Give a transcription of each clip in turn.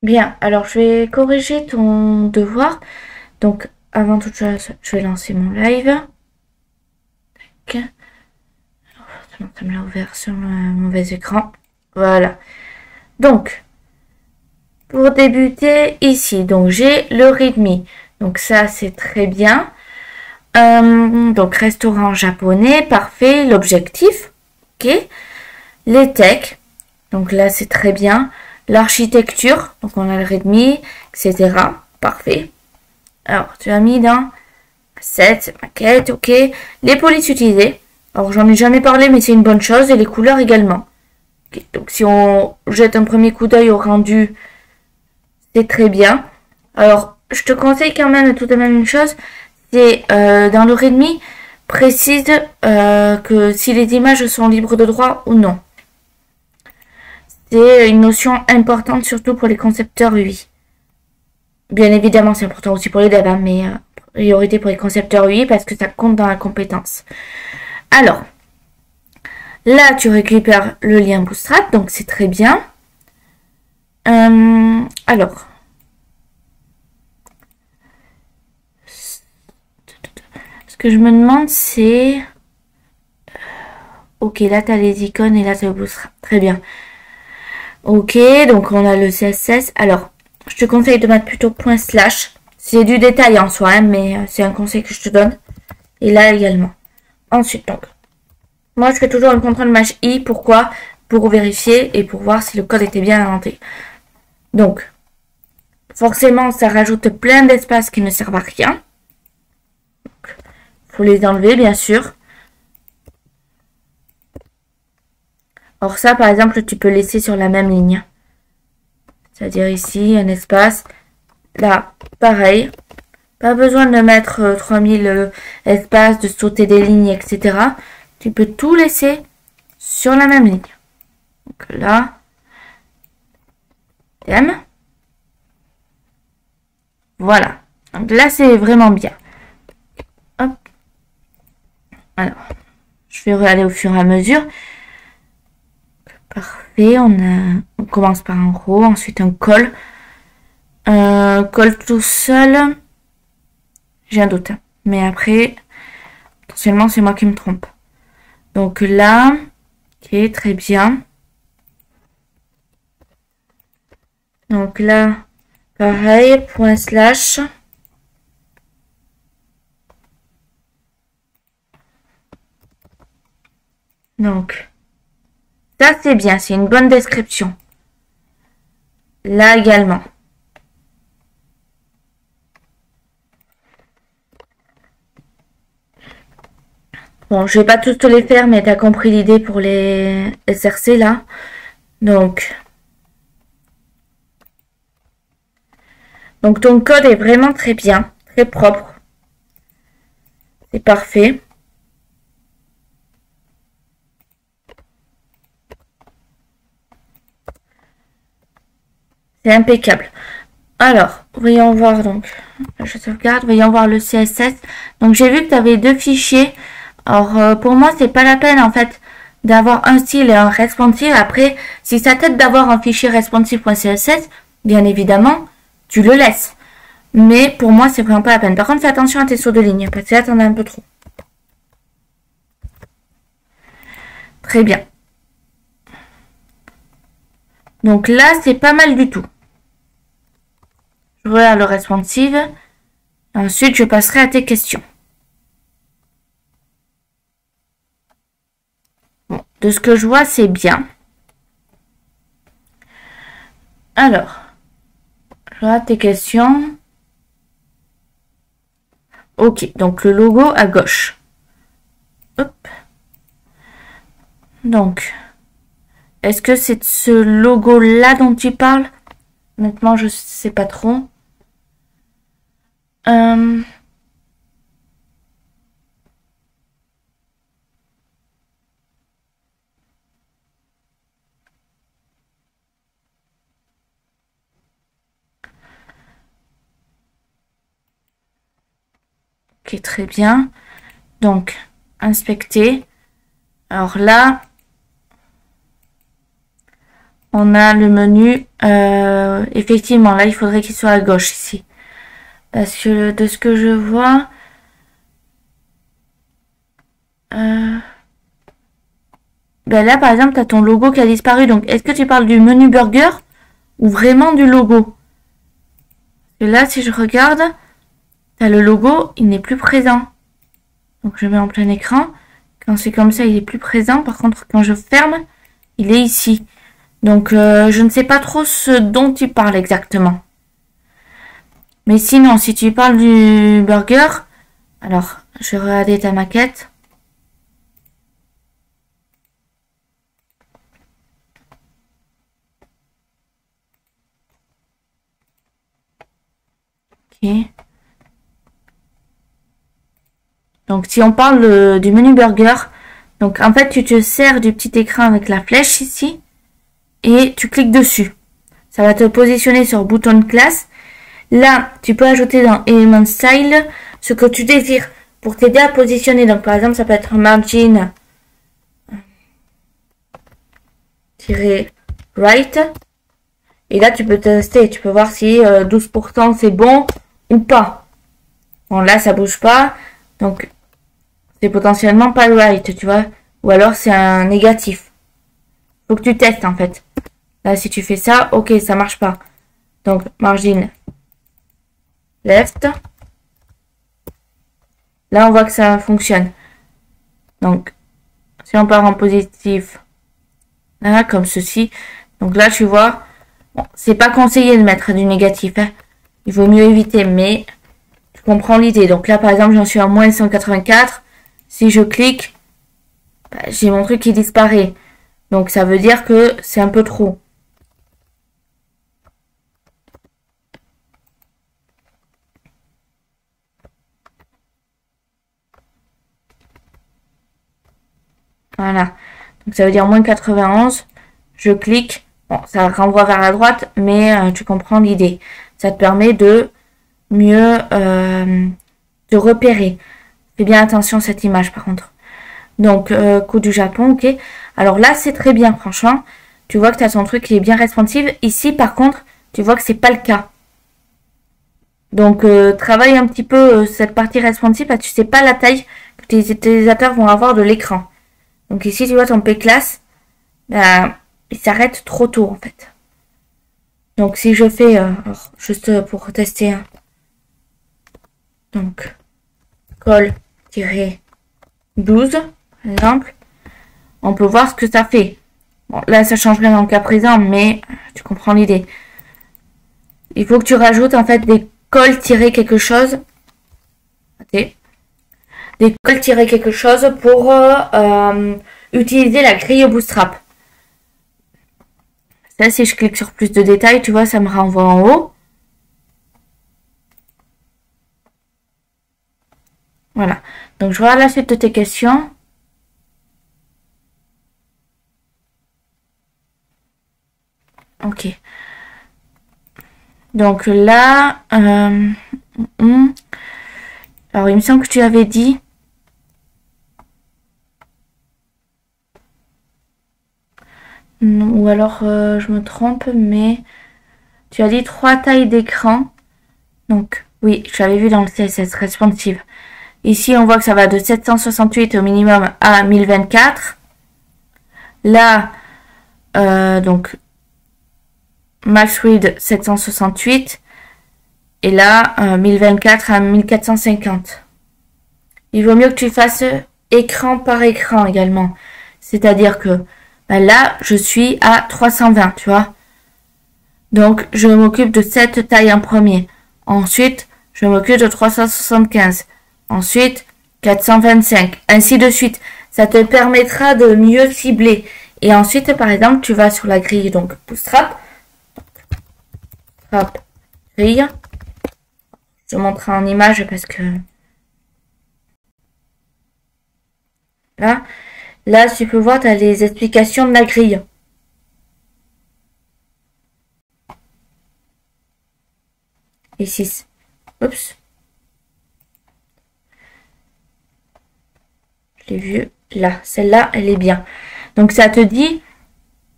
Bien, alors je vais corriger ton devoir. Donc, avant toute chose, je vais lancer mon live. Ok. Ça me l'a ouvert sur le mauvais écran. Voilà. Donc, pour débuter ici, donc j'ai le readme. Donc ça, c'est très bien. Donc, restaurant japonais, parfait. L'objectif, ok. Les techs, donc là, c'est très bien. L'architecture, donc on a le readme, etc. Parfait. Alors, tu as mis dans 7, maquette, ok. Les polices utilisées. Alors, j'en ai jamais parlé, mais c'est une bonne chose. Et les couleurs également. Okay. Donc, si on jette un premier coup d'œil au rendu, c'est très bien. Alors, je te conseille quand même tout de même une chose. C'est dans le readme, précise que si les images sont libres de droit ou non. C'est une notion importante, surtout pour les concepteurs UI. Bien évidemment, c'est important aussi pour les devs, hein, mais priorité pour les concepteurs UI parce que ça compte dans la compétence. Alors, là, tu récupères le lien Bootstrap, donc c'est très bien. Alors, ce que je me demande, c'est... Ok, là, tu as les icônes et là, tu as le Bootstrap. Très bien. Ok, donc on a le CSS. Alors, je te conseille de mettre plutôt ./. C'est du détail en soi, hein, mais c'est un conseil que je te donne. Et là également. Ensuite, donc, moi, je fais toujours un contrôle maj i. Pourquoi? Pour vérifier et pour voir si le code était bien inventé. Donc, forcément, ça rajoute plein d'espaces qui ne servent à rien. Il faut les enlever, bien sûr. Or ça, par exemple, tu peux laisser sur la même ligne. C'est-à-dire ici, un espace. Là, pareil. Pas besoin de mettre 3000 espaces, de sauter des lignes, etc. Tu peux tout laisser sur la même ligne. Donc là, thème. Voilà. Donc là, c'est vraiment bien. Hop. Alors, je vais aller au fur et à mesure. Parfait. On commence par un row, ensuite un col. Col tout seul. J'ai un doute. Mais après, potentiellement, c'est moi qui me trompe. Donc là, ok, très bien. Donc là, pareil, ./. Donc, ça c'est bien, c'est une bonne description. Là également. Bon, je vais pas tous te les faire, mais tu as compris l'idée pour les SRC là. Donc ton code est vraiment très bien, très propre. C'est parfait. C'est impeccable. Alors, voyons voir donc. Je sauvegarde, voyons voir le CSS. Donc j'ai vu que tu avais deux fichiers. Alors pour moi, c'est pas la peine en fait d'avoir un style et un responsive. Après, si ça t'aide d'avoir un fichier responsive.css, bien évidemment, tu le laisses. Mais pour moi, c'est vraiment pas la peine. Par contre, fais attention à tes sauts de ligne, parce que là, t'en as un peu trop. Très bien. Donc là, c'est pas mal du tout. Je regarde le responsive. Ensuite, je passerai à tes questions. Bon, de ce que je vois, c'est bien. Alors, je regarde tes questions. Ok, donc le logo à gauche. Hop. Donc, est-ce que c'est ce logo-là dont tu parles? Honnêtement, je sais pas trop. Ok, très bien. Donc, inspecter. Alors là, on a le menu. Effectivement, là, il faudrait qu'il soit à gauche ici. Parce que de ce que je vois... ben là, par exemple, tu as ton logo qui a disparu. Donc, est-ce que tu parles du menu burger ou vraiment du logo? Et là, si je regarde, tu as le logo, il n'est plus présent. Donc, je mets en plein écran. Quand c'est comme ça, il est plus présent. Par contre, quand je ferme, il est ici. Donc, je ne sais pas trop ce dont tu parles exactement. Mais sinon, si tu parles du burger, alors, je vais regarder ta maquette. Ok. Donc, si on parle du menu burger, donc en fait, tu te sers du petit écran avec la flèche ici et tu cliques dessus. Ça va te positionner sur bouton de classe. Là, tu peux ajouter dans Element Style ce que tu désires pour t'aider à positionner. Donc, par exemple, ça peut être margin -right. Et là, tu peux tester. Tu peux voir si 12% c'est bon ou pas. Bon, là, ça bouge pas. Donc, c'est potentiellement pas le right, tu vois. Ou alors, c'est un négatif. Faut que tu testes, en fait. Là, si tu fais ça, ok, ça marche pas. Donc, margin left. Là, on voit que ça fonctionne. Donc, si on part en positif, là, comme ceci. Donc là, tu vois, bon, c'est pas conseillé de mettre du négatif. Hein. Il vaut mieux éviter, mais tu comprends l'idée. Donc là, par exemple, j'en suis à moins 184. Si je clique, bah, j'ai mon truc qui disparaît. Donc, ça veut dire que c'est un peu trop. Voilà. Donc, ça veut dire moins 91. Je clique. Bon, ça renvoie vers la droite, mais tu comprends l'idée. Ça te permet de mieux te repérer. Fais bien attention à cette image, par contre. Donc, coup du Japon, ok. Alors là, c'est très bien, franchement. Tu vois que tu as ton truc qui est bien responsive. Ici, par contre, tu vois que c'est pas le cas. Donc, travaille un petit peu cette partie responsive parce que tu sais pas la taille que tes utilisateurs vont avoir de l'écran. Donc ici, tu vois ton P-Class, il s'arrête trop tôt, en fait. Donc, si je fais, juste pour tester, hein. Donc, col-12, par exemple, on peut voir ce que ça fait. Bon, là, ça change rien dans le cas présent, mais tu comprends l'idée. Il faut que tu rajoutes, en fait, des cols-quelque chose. Okay. Des cols-quelque chose pour utiliser la grille Bootstrap. Ça, si je clique sur plus de détails, tu vois, ça me renvoie en haut. Voilà. Donc, je regarde la suite de tes questions. Ok. Donc là, alors il me semble que tu avais dit. Non, ou alors je me trompe, mais tu as dit 3 tailles d'écran. Donc oui, je l'avais vu dans le CSS responsive. Ici, on voit que ça va de 768 au minimum à 1024. Là, donc max read 768. Et là, 1024 à 1450. Il vaut mieux que tu fasses écran par écran également. C'est-à-dire que ben là, je suis à 320, tu vois. Donc, je m'occupe de cette taille en premier. Ensuite, je m'occupe de 375. Ensuite, 425. Ainsi de suite. Ça te permettra de mieux cibler. Et ensuite, par exemple, tu vas sur la grille, donc Bootstrap. Hop, grille. Je te montre en image parce que... Là, tu peux voir, tu as les explications de la grille. Ici. Oups. Je l'ai vu là. Celle-là, elle est bien. Donc, ça te dit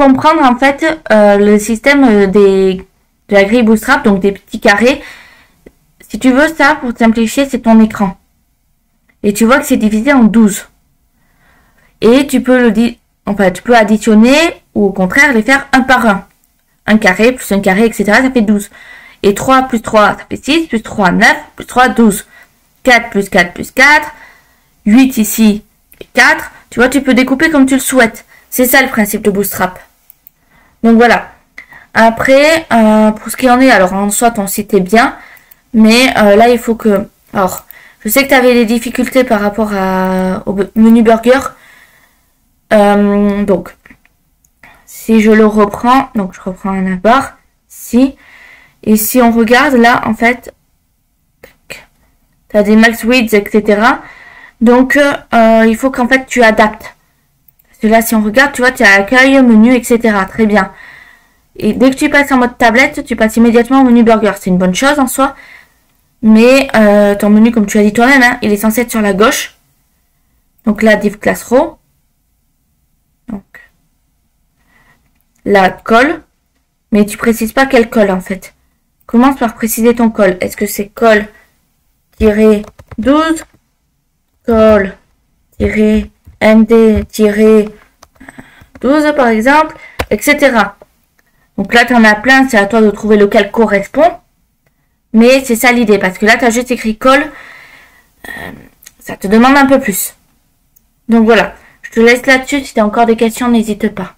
comprendre en fait le système de la grille Bootstrap, donc des petits carrés. Si tu veux ça, pour simplifier, c'est ton écran. Et tu vois que c'est divisé en 12. Et tu peux tu peux additionner ou au contraire les faire un par un. Un carré plus un carré, etc. Ça fait 12. Et 3 plus 3, ça fait 6, plus 3, 9, plus 3, 12. 4 plus 4 plus 4. 8 ici, 4. Tu vois, tu peux découper comme tu le souhaites. C'est ça le principe de Bootstrap. Donc voilà. Après, pour ce qui en est, alors en soi, ton site est bien. Mais là, il faut que... Alors, je sais que tu avais des difficultés par rapport au menu burger. Donc, si je le reprends, donc je reprends un barre, si, et si on regarde là, en fait, tu as des max widths, etc. Donc, il faut qu'en fait tu adaptes. Parce que là, si on regarde, tu vois, tu as accueil, menu, etc. Très bien. Et dès que tu passes en mode tablette, tu passes immédiatement au menu burger. C'est une bonne chose en soi. Mais ton menu, comme tu as dit toi-même, hein, il est censé être sur la gauche. Donc là, div class row. Donc là, col. Mais tu précises pas quel col en fait. Commence par préciser ton col. Est-ce que c'est col-12, col-md-12 par exemple, etc. Donc là, tu en as plein, c'est à toi de trouver lequel correspond. Mais c'est ça l'idée, parce que là, tu as juste écrit col. Ça te demande un peu plus. Donc voilà, je te laisse là-dessus. Si tu as encore des questions, n'hésite pas.